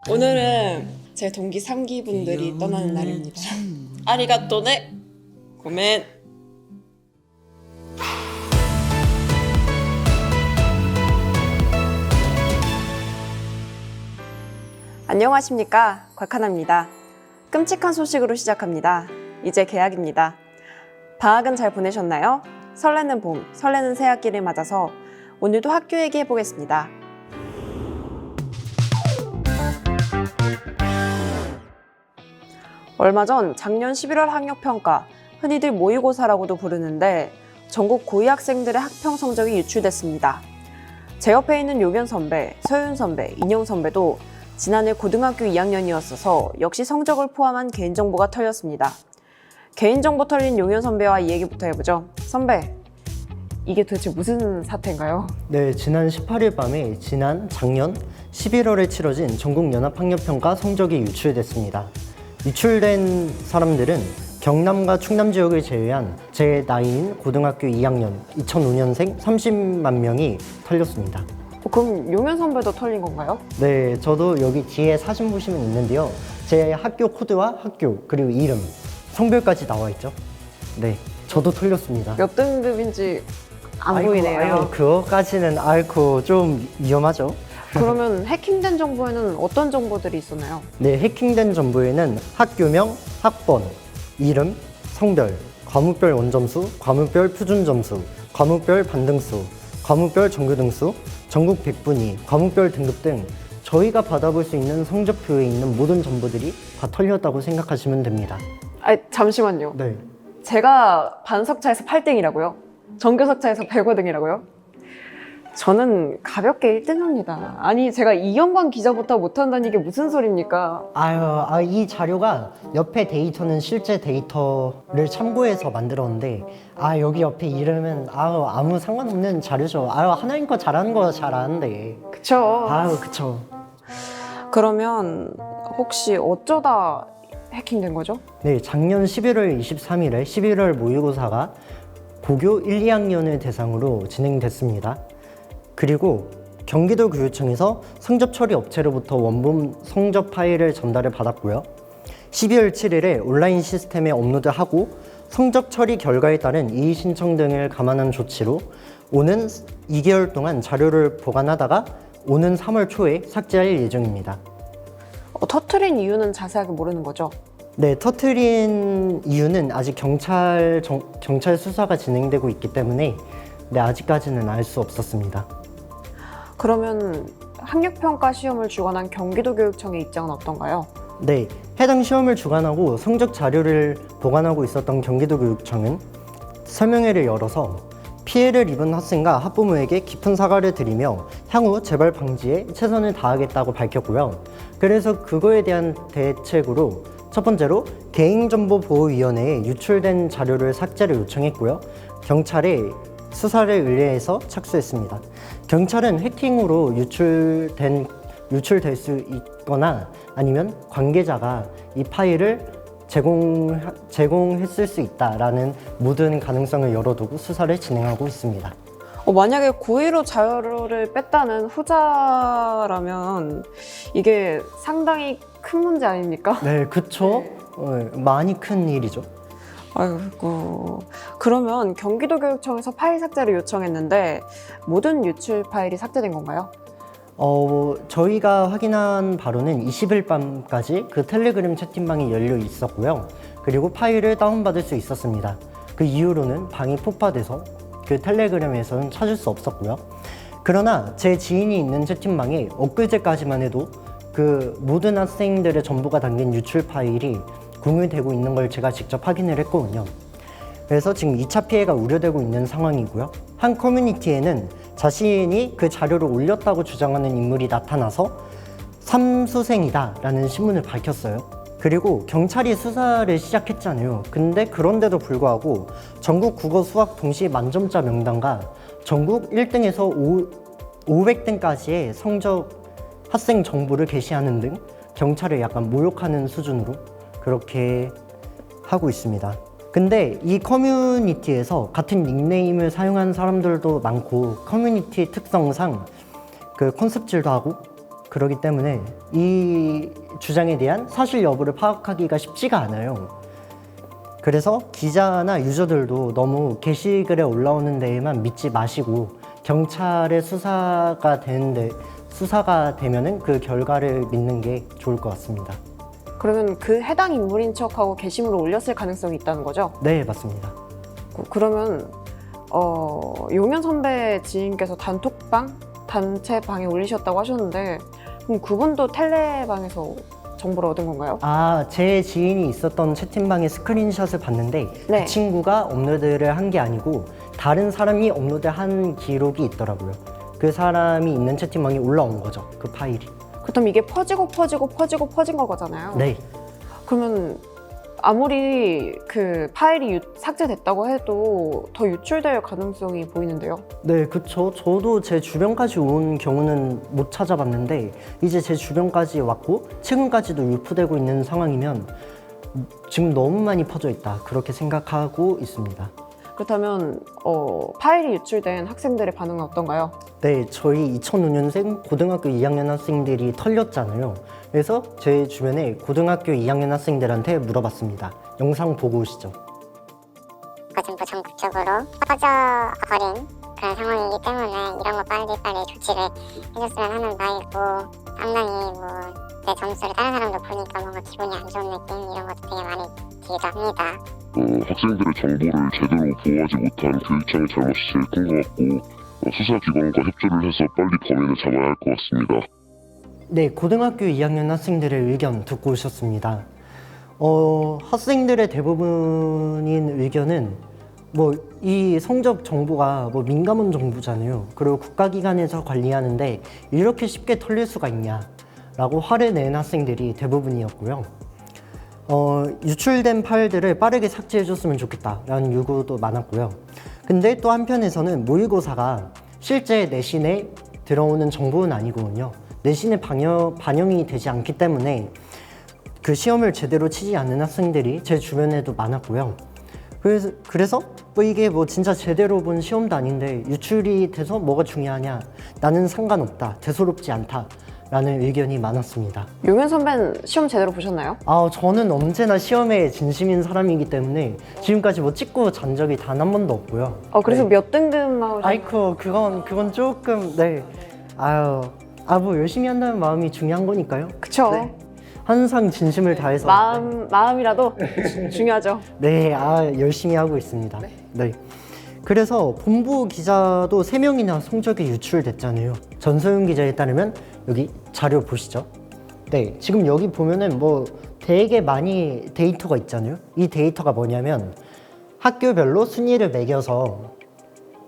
오늘은 제 동기 3기 분들이 떠나는 날입니다. 아리가또네 고멘. 안녕하십니까, 곽하나입니다. 끔찍한 소식으로 시작합니다. 이제 개학입니다. 방학은 잘 보내셨나요? 설레는 봄, 설레는 새학기를 맞아서 오늘도 학교 얘기해 보겠습니다. 얼마 전 작년 11월 학력평가, 흔히들 모의고사라고도 부르는데 전국 고2 학생들의 학평 성적이 유출됐습니다. 제 옆에 있는 용현 선배, 서윤 선배, 인영 선배도 지난해 고등학교 2학년이었어서 역시 성적을 포함한 개인정보가 털렸습니다. 개인정보 털린 용현 선배와 이 얘기부터 해보죠. 선배, 이게 도대체 무슨 사태인가요? 네, 지난 18일 밤에 작년 11월에 치러진 전국 연합학력평가 성적이 유출됐습니다. 유출된 사람들은 경남과 충남 지역을 제외한 제 나이인 고등학교 2학년 2005년생 30만 명이 털렸습니다. 그럼 용현 선배도 털린 건가요? 네, 저도 여기 뒤에 사진 보시면 있는데요. 제 학교 코드와 학교, 그리고 이름, 성별까지 나와 있죠. 네, 저도 털렸습니다. 몇 등급인지 안 보이네요. 아이고, 그거까지는 좀 위험하죠. 그러면 해킹된 정보에는 어떤 정보들이 있었나요? 네, 해킹된 정보에는 학교명, 학번, 이름, 성별, 과목별 원점수, 과목별 표준점수, 과목별 반등수, 과목별 정규등수, 전국 백분위, 과목별 등급 등 저희가 받아볼 수 있는 성적표에 있는 모든 정보들이 다 털렸다고 생각하시면 됩니다. 잠시만요. 네. 제가 반석차에서 8등이라고요? 전교석차에서 105등이라고요? 저는 가볍게 1등합니다. 아니, 제가 이영광 기자부터 못한다는 이게 무슨 소리입니까? 이 자료가 옆에 데이터는 실제 데이터를 참고해서 만들었는데 여기 옆에 이름은 아무 상관없는 자료죠. 하나님 거 잘하는 거 잘 아는데. 그쵸? 그쵸. 그러면 혹시 어쩌다 해킹된 거죠? 네, 작년 11월 23일에 11월 모의고사가 고교 1, 2학년을 대상으로 진행됐습니다. 그리고 경기도 교육청에서 성적 처리 업체로부터 원본 성적 파일을 전달을 받았고요. 12월 7일에 온라인 시스템에 업로드하고 성적 처리 결과에 따른 이의 신청 등을 감안한 조치로 오는 2개월 동안 자료를 보관하다가 오는 3월 초에 삭제할 예정입니다. 터트린 이유는 자세하게 모르는 거죠? 네, 터트린 이유는 아직 경찰 수사가 진행되고 있기 때문에 아직까지는 알 수 없었습니다. 그러면 학력평가 시험을 주관한 경기도 교육청의 입장은 어떤가요? 네, 해당 시험을 주관하고 성적 자료를 보관하고 있었던 경기도 교육청은 설명회를 열어서 피해를 입은 학생과 학부모에게 깊은 사과를 드리며 향후 재발 방지에 최선을 다하겠다고 밝혔고요. 그래서 그거에 대한 대책으로 첫 번째로 개인정보보호위원회에 유출된 자료를 삭제를 요청했고요. 경찰에 수사를 의뢰해서 착수했습니다. 경찰은 해킹으로 유출될 수 있거나 아니면 관계자가 이 파일을 제공했을 수 있다라는 모든 가능성을 열어두고 수사를 진행하고 있습니다. 만약에 고의로 자료를 뺐다는 후자라면 이게 상당히 큰 문제 아닙니까? 네, 그쵸? 많이 큰 일이죠. 아이고, 그러면 경기도 교육청에서 파일 삭제를 요청했는데 모든 유출 파일이 삭제된 건가요? 저희가 확인한 바로는 20일 밤까지 그 텔레그램 채팅방이 열려 있었고요. 그리고 파일을 다운받을 수 있었습니다. 그 이후로는 방이 폭파돼서 그 텔레그램에서는 찾을 수 없었고요. 그러나 제 지인이 있는 채팅방에 엊그제까지만 해도 그 모든 학생들의 정보가 담긴 유출 파일이 공유되고 있는 걸 제가 직접 확인을 했거든요. 그래서 지금 2차 피해가 우려되고 있는 상황이고요. 한 커뮤니티에는 자신이 그 자료를 올렸다고 주장하는 인물이 나타나서 삼수생이다 라는 신문을 밝혔어요. 그리고 경찰이 수사를 시작했잖아요. 근데 그런데도 불구하고 전국 국어 수학 동시 만점자 명단과 전국 1등에서 500등까지의 성적 학생 정보를 게시하는 등 경찰을 약간 모욕하는 수준으로 그렇게 하고 있습니다. 근데 이 커뮤니티에서 같은 닉네임을 사용한 사람들도 많고 커뮤니티 특성상 그 컨셉질도 하고 그렇기 때문에 이 주장에 대한 사실 여부를 파악하기가 쉽지가 않아요. 그래서 기자나 유저들도 너무 게시글에 올라오는 데에만 믿지 마시고 경찰의 수사가 되면은 그 결과를 믿는 게 좋을 것 같습니다. 그러면 그 해당 인물인 척하고 게시물을 올렸을 가능성이 있다는 거죠? 네, 맞습니다. 그러면 용현 선배 지인께서 단체방에 올리셨다고 하셨는데 그럼 그분도 텔레방에서 정보를 얻은 건가요? 아, 제 지인이 있었던 채팅방의 스크린샷을 봤는데 네. 그 친구가 업로드를 한 게 아니고 다른 사람이 업로드한 기록이 있더라고요. 그 사람이 있는 채팅방에 올라온 거죠, 그 파일이. 그렇다면 이게 퍼진 거잖아요. 네. 그러면 아무리 그 파일이 삭제됐다고 해도 더 유출될 가능성이 보이는데요. 네, 그쵸. 저도 제 주변까지 온 경우는 못 찾아봤는데 이제 제 주변까지 왔고 최근까지도 유포되고 있는 상황이면 지금 너무 많이 퍼져 있다, 그렇게 생각하고 있습니다. 그렇다면 파일이 유출된 학생들의 반응은 어떤가요? 네, 저희 2005년생 고등학교 2학년 학생들이 털렸잖아요. 그래서 제 주변에 고등학교 2학년 학생들한테 물어봤습니다. 영상 보고 오시죠. 전부 전국적으로 퍼져버린 그런 상황이기 때문에 이런 거 빨리빨리 조치를 해줬으면 하는 바이고, 상당히 내 점수를 다른 사람도 보니까 뭔가 기분이 안 좋은 느낌, 이런 것도 되게 많이 들기도 합니다. 학생들의 정보를 제대로 보호하지 못한 교육청의 잘못이 제일 큰 것 같고, 수사기관과 협조를 해서 빨리 범인을 잡아야 할 것 같습니다. 네, 고등학교 2학년 학생들의 의견 듣고 오셨습니다. 학생들의 대부분인 의견은 이 성적 정보가 민감한 정보잖아요. 그리고 국가기관에서 관리하는데 이렇게 쉽게 털릴 수가 있냐라고 화를 낸 학생들이 대부분이었고요. 유출된 파일들을 빠르게 삭제해줬으면 좋겠다라는 요구도 많았고요. 근데 또 한편에서는 모의고사가 실제 내신에 들어오는 정보는 아니거든요. 내신에 반영이 되지 않기 때문에 그 시험을 제대로 치지 않는 학생들이 제 주변에도 많았고요. 그래서 이게 진짜 제대로 본 시험도 아닌데 유출이 돼서 뭐가 중요하냐, 나는 상관없다, 대수롭지 않다 라는 의견이 많았습니다. 용현 선배는 시험 제대로 보셨나요? 저는 언제나 시험에 진심인 사람이기 때문에 지금까지 찍고 잔 적이 단 한 번도 없고요. 그래서 네. 몇 등급 나오셨나요? 아이쿠, 그건 조금, 네. 열심히 한다는 마음이 중요한 거니까요. 그쵸. 네. 항상 진심을 다해서. 마음이라도 중요하죠. 네, 열심히 하고 있습니다. 네. 그래서 본부 기자도 3명이나 성적이 유출됐잖아요. 전소윤 기자에 따르면 여기 자료 보시죠. 네, 지금 여기 보면은 되게 많이 데이터가 있잖아요. 이 데이터가 뭐냐면 학교별로 순위를 매겨서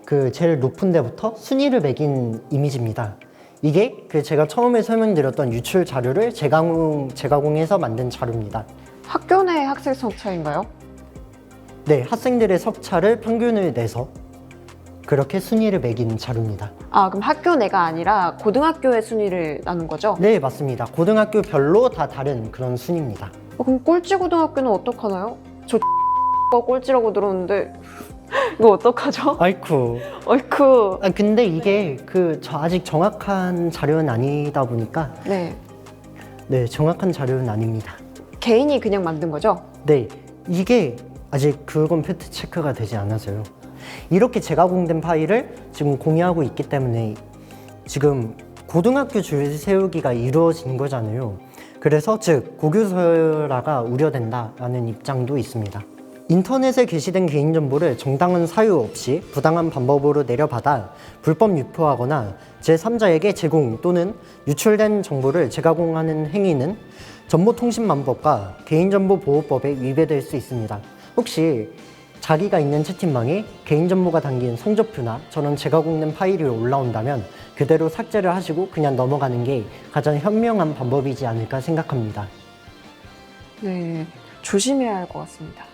그 제일 높은 데부터 순위를 매긴 이미지입니다. 이게 제가 처음에 설명드렸던 유출 자료를 재가공해서 만든 자료입니다. 학교 내 학생 성차인가요? 네, 학생들의 석차를 평균을 내서 그렇게 순위를 매긴 자료입니다. 그럼 학교 내가 아니라 고등학교의 순위를 나눈 거죠? 네, 맞습니다. 고등학교별로 다 다른 그런 순위입니다. 그럼 꼴찌 고등학교는 어떡하나요? 저 꼴찌라고 들었는데 이거 어떡하죠? 아이쿠. 어이쿠. 근데 이게 아직 정확한 자료는 아니다 보니까 네. 네, 정확한 자료는 아닙니다. 개인이 그냥 만든 거죠? 네, 이게 아직 그건 팩트 체크가 되지 않아서요. 이렇게 재가공된 파일을 지금 공유하고 있기 때문에 지금 고등학교 줄 세우기가 이루어진 거잖아요. 그래서 고교설화가 우려된다라는 입장도 있습니다. 인터넷에 게시된 개인정보를 정당한 사유 없이 부당한 방법으로 내려받아 불법 유포하거나 제3자에게 제공 또는 유출된 정보를 재가공하는 행위는 정보통신망법과 개인정보보호법에 위배될 수 있습니다. 혹시 자기가 있는 채팅방에 개인정보가 담긴 성적표나 저런 재가공된 파일이 올라온다면 그대로 삭제를 하시고 그냥 넘어가는 게 가장 현명한 방법이지 않을까 생각합니다. 네, 조심해야 할 것 같습니다.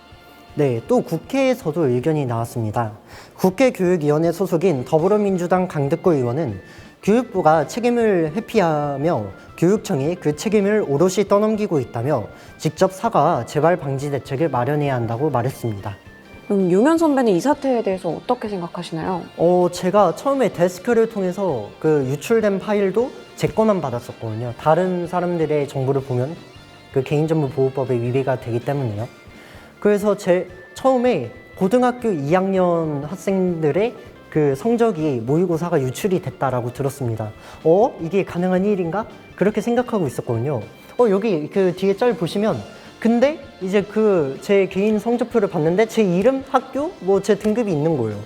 네, 또 국회에서도 의견이 나왔습니다. 국회교육위원회 소속인 더불어민주당 강득구 의원은 교육부가 책임을 회피하며 교육청이 그 책임을 오롯이 떠넘기고 있다며 직접 사과, 재발 방지 대책을 마련해야 한다고 말했습니다. 그럼 용현 선배는 이 사태에 대해서 어떻게 생각하시나요? 제가 처음에 데스크를 통해서 그 유출된 파일도 제 것만 받았었거든요. 다른 사람들의 정보를 보면 그 개인정보보호법에 위배가 되기 때문에요. 그래서 처음에 고등학교 2학년 학생들의 그 성적이 모의고사가 유출이 됐다라고 들었습니다. 이게 가능한 일인가? 그렇게 생각하고 있었거든요. 여기 그 뒤에 짤 보시면 근데 이제 제 개인 성적표를 봤는데 제 이름, 학교, 제 등급이 있는 거예요.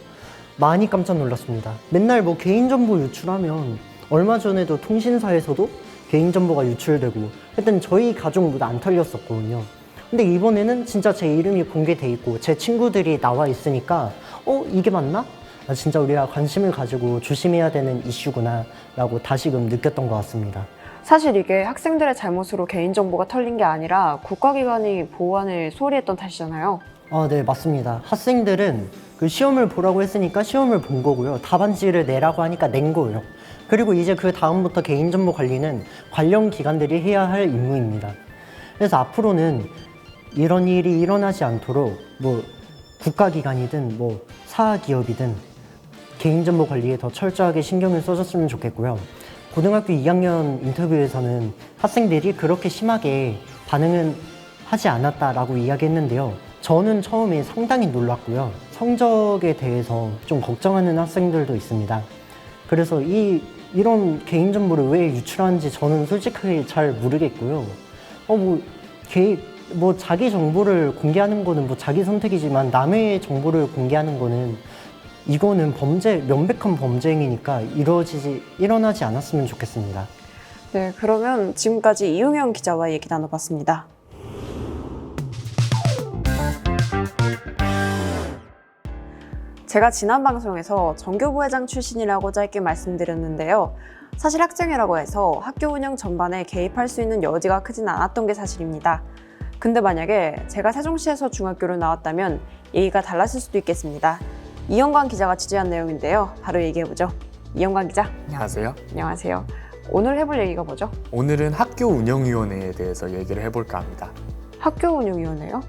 많이 깜짝 놀랐습니다. 맨날 개인정보 유출하면 얼마 전에도 통신사에서도 개인정보가 유출되고 하여튼 저희 가족 모두 안 털렸었거든요. 근데 이번에는 진짜 제 이름이 공개돼 있고 제 친구들이 나와 있으니까 이게 맞나? 진짜 우리가 관심을 가지고 조심해야 되는 이슈구나 라고 다시금 느꼈던 것 같습니다. 사실 이게 학생들의 잘못으로 개인정보가 털린 게 아니라 국가기관이 보안을 소홀히 했던 탓이잖아요. 네, 맞습니다. 학생들은 그 시험을 보라고 했으니까 시험을 본 거고요. 답안지를 내라고 하니까 낸 거예요. 그리고 이제 그 다음부터 개인정보 관리는 관련 기관들이 해야 할 임무입니다. 그래서 앞으로는 이런 일이 일어나지 않도록 국가기관이든 사기업이든 개인정보 관리에 더 철저하게 신경을 써줬으면 좋겠고요. 고등학교 2학년 인터뷰에서는 학생들이 그렇게 심하게 반응은 하지 않았다라고 이야기했는데요. 저는 처음에 상당히 놀랐고요. 성적에 대해서 좀 걱정하는 학생들도 있습니다. 그래서 이런 개인정보를 왜 유출하는지 저는 솔직하게 잘 모르겠고요. 자기 정보를 공개하는 거는 자기 선택이지만 남의 정보를 공개하는 거는 이거는 명백한 범죄 행위니까 일어나지 않았으면 좋겠습니다. 네, 그러면 지금까지 이용현 기자와 얘기 나눠봤습니다. 제가 지난 방송에서 정교부회장 출신이라고 짧게 말씀드렸는데요. 사실 학생회라고 해서 학교 운영 전반에 개입할 수 있는 여지가 크진 않았던 게 사실입니다. 근데 만약에 제가 세종시에서 중학교를 나왔다면 얘기가 달랐을 수도 있겠습니다. 이영광 기자가 취재한 내용인데요. 바로 얘기해보죠. 이영광 기자. 안녕하세요. 안녕하세요. 오늘 해볼 얘기가 뭐죠? 오늘은 학교 운영위원회에 대해서 얘기를 해볼까 합니다. 학교 운영위원회요?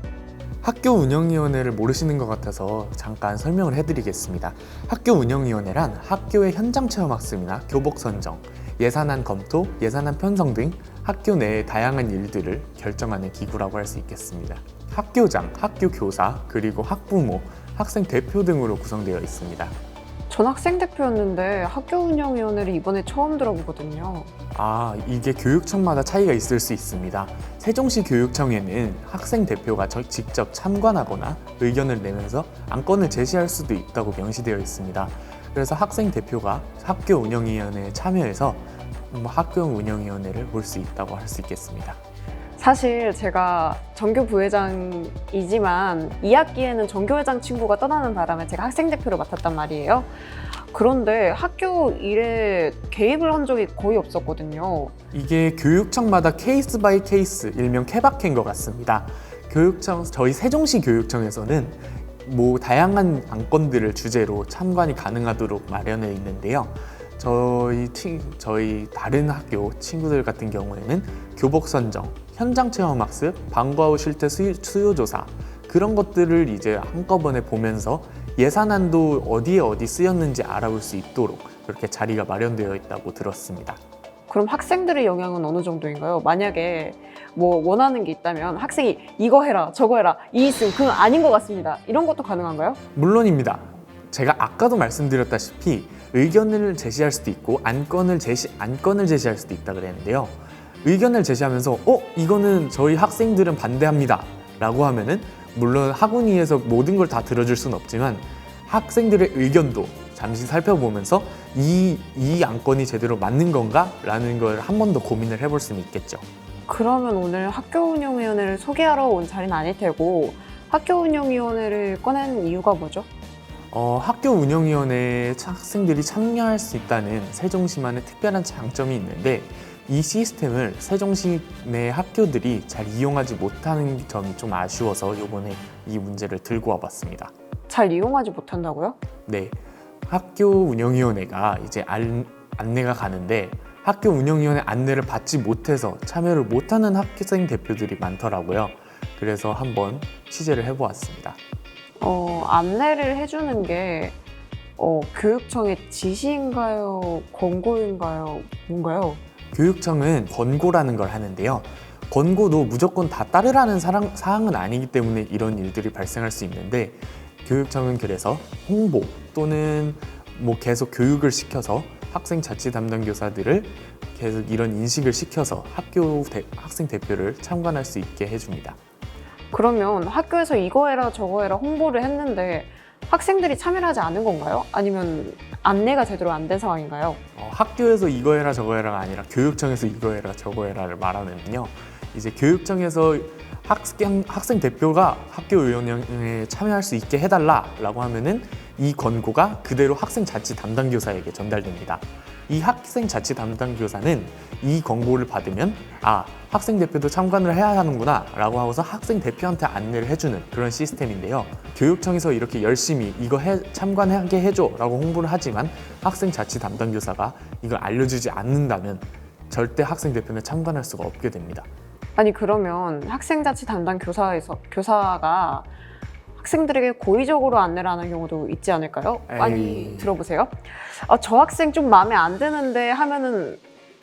학교 운영위원회를 모르시는 것 같아서 잠깐 설명을 해드리겠습니다. 학교 운영위원회란 학교의 현장 체험 학습이나 교복 선정, 예산안 검토, 예산안 편성 등 학교 내의 다양한 일들을 결정하는 기구라고 할 수 있겠습니다. 학교장, 학교 교사, 그리고 학부모, 학생 대표 등으로 구성되어 있습니다. 전 학생 대표였는데 학교 운영위원회를 이번에 처음 들어보거든요. 이게 교육청마다 차이가 있을 수 있습니다. 세종시 교육청에는 학생 대표가 직접 참관하거나 의견을 내면서 안건을 제시할 수도 있다고 명시되어 있습니다. 그래서 학생 대표가 학교 운영위원회에 참여해서 학교 운영위원회를 볼 수 있다고 할 수 있겠습니다. 사실 제가 정교 부회장이지만 2학기에는 정교회장 친구가 떠나는 바람에 제가 학생 대표를 맡았단 말이에요. 그런데 학교 일에 개입을 한 적이 거의 없었거든요. 이게 교육청마다 케이스 바이 케이스, 일명 케바케인 것 같습니다. 저희 세종시 교육청에서는 다양한 안건들을 주제로 참관이 가능하도록 마련해 있는데요. 저희 다른 학교 친구들 같은 경우에는 교복 선정, 현장 체험 학습, 방과 후 실태 수요 조사 그런 것들을 이제 한꺼번에 보면서 예산안도 어디 쓰였는지 알아볼 수 있도록 그렇게 자리가 마련되어 있다고 들었습니다. 그럼 학생들의 영향은 어느 정도인가요? 만약에 원하는 게 있다면 학생이 이거 해라 저거 해라 이 있음 그건 아닌 것 같습니다. 이런 것도 가능한가요? 물론입니다. 제가 아까도 말씀드렸다시피 의견을 제시할 수도 있고 안건을 제시할 수도 있다 그랬는데요. 의견을 제시하면서 이거는 저희 학생들은 반대합니다 라고 하면은 물론 학운위에서 모든 걸 다 들어줄 수는 없지만 학생들의 의견도 잠시 살펴보면서 이 안건이 제대로 맞는 건가? 라는 걸 한 번 더 고민을 해볼 수는 있겠죠. 그러면 오늘 학교운영위원회를 소개하러 온 자리는 아닐 테고 학교운영위원회를 꺼낸 이유가 뭐죠? 학교 운영위원회에 학생들이 참여할 수 있다는 세종시만의 특별한 장점이 있는데 이 시스템을 세종시 내 학교들이 잘 이용하지 못하는 점이 좀 아쉬워서 이번에 이 문제를 들고 와봤습니다. 잘 이용하지 못한다고요? 네, 학교 운영위원회가 이제 안내가 가는데 학교 운영위원회 안내를 받지 못해서 참여를 못하는 학생 대표들이 많더라고요. 그래서 한번 취재를 해보았습니다. 안내를 해주는 게 교육청의 지시인가요? 권고인가요? 뭔가요? 교육청은 권고라는 걸 하는데요. 권고도 무조건 다 따르라는 사항은 아니기 때문에 이런 일들이 발생할 수 있는데, 교육청은 그래서 홍보 또는 계속 교육을 시켜서 학생 자치 담당 교사들을 계속 이런 인식을 시켜서 학생 대표를 참관할 수 있게 해줍니다. 그러면 학교에서 이거 해라 저거 해라 홍보를 했는데 학생들이 참여를 하지 않은 건가요? 아니면 안내가 제대로 안 된 상황인가요? 학교에서 이거 해라 저거 해라가 아니라 교육청에서 이거 해라 저거 해라를 말하면요, 이제 교육청에서 학생 대표가 학교 운영에 참여할 수 있게 해달라라고 하면은 이 권고가 그대로 학생 자치 담당 교사에게 전달됩니다. 이 학생 자치 담당 교사는 이 권고를 받으면 학생 대표도 참관을 해야 하는구나 라고 하고서 학생 대표한테 안내를 해주는 그런 시스템인데요. 교육청에서 이렇게 열심히 이거 참관하게 해줘 라고 홍보를 하지만 학생 자치 담당 교사가 이걸 알려주지 않는다면 절대 학생 대표는 참관할 수가 없게 됩니다. 아니 그러면 학생자치 담당 교사가 학생들에게 고의적으로 안내를 하는 경우도 있지 않을까요? 아니 들어보세요. 저 학생 좀 마음에 안 드는데 하면은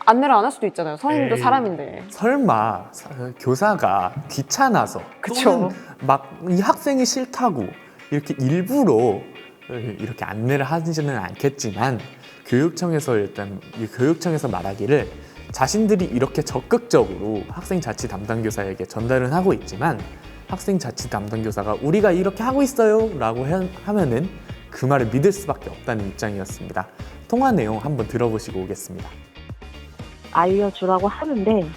안내를 안 할 수도 있잖아요. 선생님도 사람인데. 설마 교사가 귀찮아서 그쵸. 막 이 학생이 싫다고 이렇게 일부러 이렇게 안내를 하지는 않겠지만, 교육청에서 말하기를 자신들이 이렇게 적극적으로 학생 자치 담당 교사에게 전달은 하고 있지만 학생 자치 담당 교사가 우리가 이렇게 하고 있어요 라고 하면은 그 말을 믿을 수밖에 없다는 입장이었습니다. 통화 내용 한번 들어보시고 오겠습니다. 알려주라고 하는데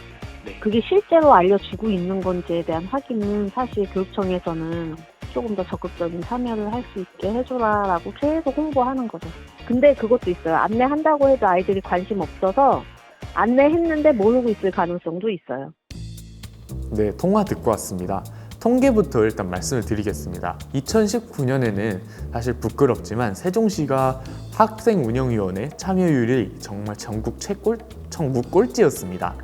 그게 실제로 알려주고 있는 건지에 대한 확인은 사실 교육청에서는 조금 더 적극적인 참여를 할 수 있게 해줘라라고 계속 홍보하는 거죠. 근데 그것도 있어요. 안내한다고 해도 아이들이 관심 없어서 안내했는데 모르고 있을 가능성도 있어요. 네, 통화 듣고 왔습니다. 통계부터 일단 말씀을 드리겠습니다. 2019년에는 사실 부끄럽지만 세종시가 학생운영위원회 참여율이 정말 전국 꼴찌였습니다.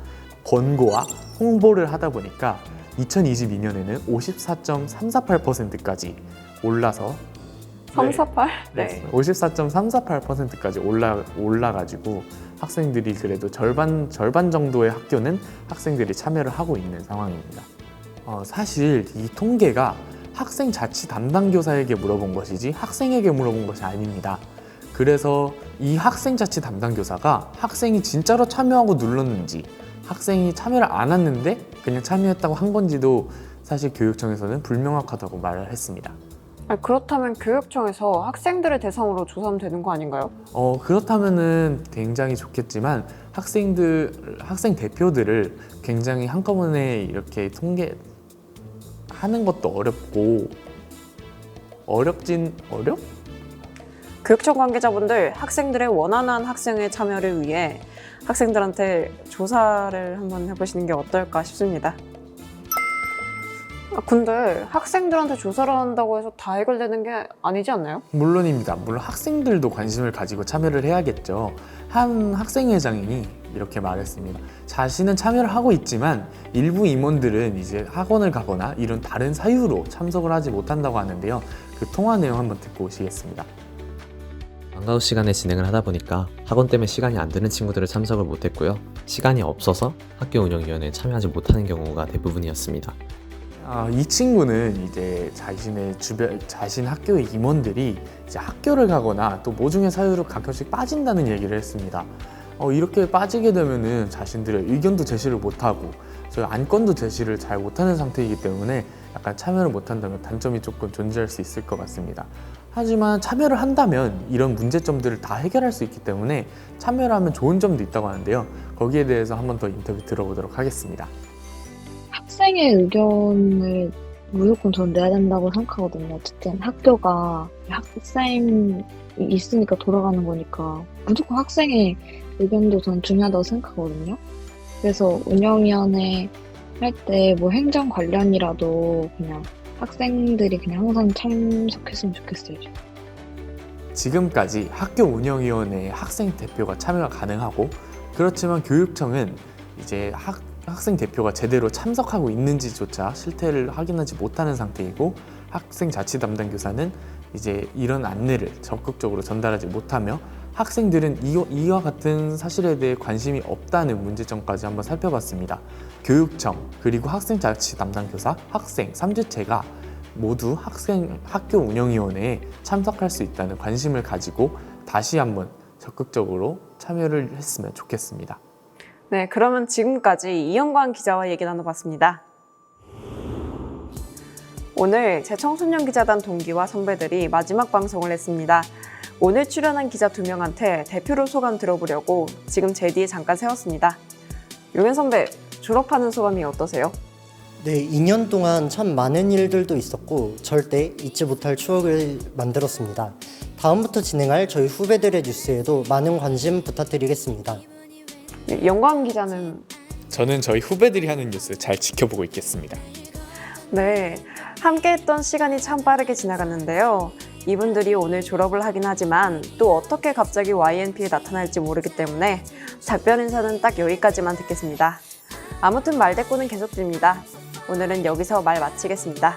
권고와 홍보를 하다 보니까 2022년에는 54.348%까지 올라서 348? 네. 54.348%까지 올라가지고 학생들이 그래도 절반 정도의 학교는 학생들이 참여를 하고 있는 상황입니다. 사실 이 통계가 학생 자치 담당 교사에게 물어본 것이지 학생에게 물어본 것이 아닙니다. 그래서 이 학생 자치 담당 교사가 학생이 진짜로 참여하고 눌렀는지, 학생이 참여를 안 했는데 그냥 참여했다고 한 건지도 사실 교육청에서는 불명확하다고 말을 했습니다. 그렇다면 교육청에서 학생들을 대상으로 조사하면 되는 거 아닌가요? 그렇다면은 굉장히 좋겠지만 학생 대표들을 굉장히 한꺼번에 이렇게 통계하는 것도 어렵고 교육청 관계자분들 학생들의 원활한 학생의 참여를 위해 학생들한테 조사를 한번 해보시는 게 어떨까 싶습니다. 근데 학생들한테 조사를 한다고 해서 다 해결되는 게 아니지 않나요? 물론입니다. 물론 학생들도 관심을 가지고 참여를 해야겠죠. 한 학생회장이 이렇게 말했습니다. 자신은 참여를 하고 있지만 일부 임원들은 이제 학원을 가거나 이런 다른 사유로 참석을 하지 못한다고 하는데요. 그 통화 내용 한번 듣고 오시겠습니다. 방과후 시간에 진행을 하다 보니까 학원 때문에 시간이 안 되는 친구들을 참석을 못했고요. 시간이 없어서 학교 운영위원회에 참여하지 못하는 경우가 대부분이었습니다. 이 친구는 이제 자신 학교의 임원들이 이제 학교를 가거나 또 모종의 사유로 가끔씩 빠진다는 얘기를 했습니다. 이렇게 빠지게 되면은 자신들의 의견도 제시를 못하고 저희 안건도 제시를 잘 못하는 상태이기 때문에 약간 참여를 못한다면 단점이 조금 존재할 수 있을 것 같습니다. 하지만 참여를 한다면 이런 문제점들을 다 해결할 수 있기 때문에 참여를 하면 좋은 점도 있다고 하는데요. 거기에 대해서 한 번 더 인터뷰 들어보도록 하겠습니다. 학생의 의견을 무조건 전 내야 된다고 생각하거든요. 어쨌든 학교가 학생이 있으니까 돌아가는 거니까 무조건 학생의 의견도 전 중요하다고 생각하거든요. 그래서 운영위원회 할 때 뭐 행정 관련이라도 그냥 학생들이 그냥 항상 참석했으면 좋겠어요. 지금까지 학교 운영위원회에 학생 대표가 참여가 가능하고, 그렇지만 교육청은 이제 학생 대표가 제대로 참석하고 있는지조차 실태를 확인하지 못하는 상태이고, 학생 자치 담당 교사는 이제 이런 안내를 적극적으로 전달하지 못하며 학생들은 이와 같은 사실에 대해 관심이 없다는 문제점까지 한번 살펴봤습니다. 교육청, 그리고 학생자치 담당 교사, 학생, 3주체가 모두 학교 운영위원회에 참석할 수 있다는 관심을 가지고 다시 한번 적극적으로 참여를 했으면 좋겠습니다. 네, 그러면 지금까지 이영광 기자와 얘기 나눠봤습니다. 오늘 재청소년 기자단 동기와 선배들이 마지막 방송을 했습니다. 오늘 출연한 기자 2명한테 대표로 소감 들어보려고 지금 제 뒤에 잠깐 세웠습니다. 용현 선배, 졸업하는 소감이 어떠세요? 네, 2년 동안 참 많은 일들도 있었고 절대 잊지 못할 추억을 만들었습니다. 다음부터 진행할 저희 후배들의 뉴스에도 많은 관심 부탁드리겠습니다. 네, 영광 기자는? 저는 저희 후배들이 하는 뉴스 잘 지켜보고 있겠습니다. 네, 함께했던 시간이 참 빠르게 지나갔는데요. 이분들이 오늘 졸업을 하긴 하지만 또 어떻게 갑자기 YNP에 나타날지 모르기 때문에 작별 인사는 딱 여기까지만 듣겠습니다. 아무튼 말대꾸는 계속됩니다. 오늘은 여기서 말 마치겠습니다.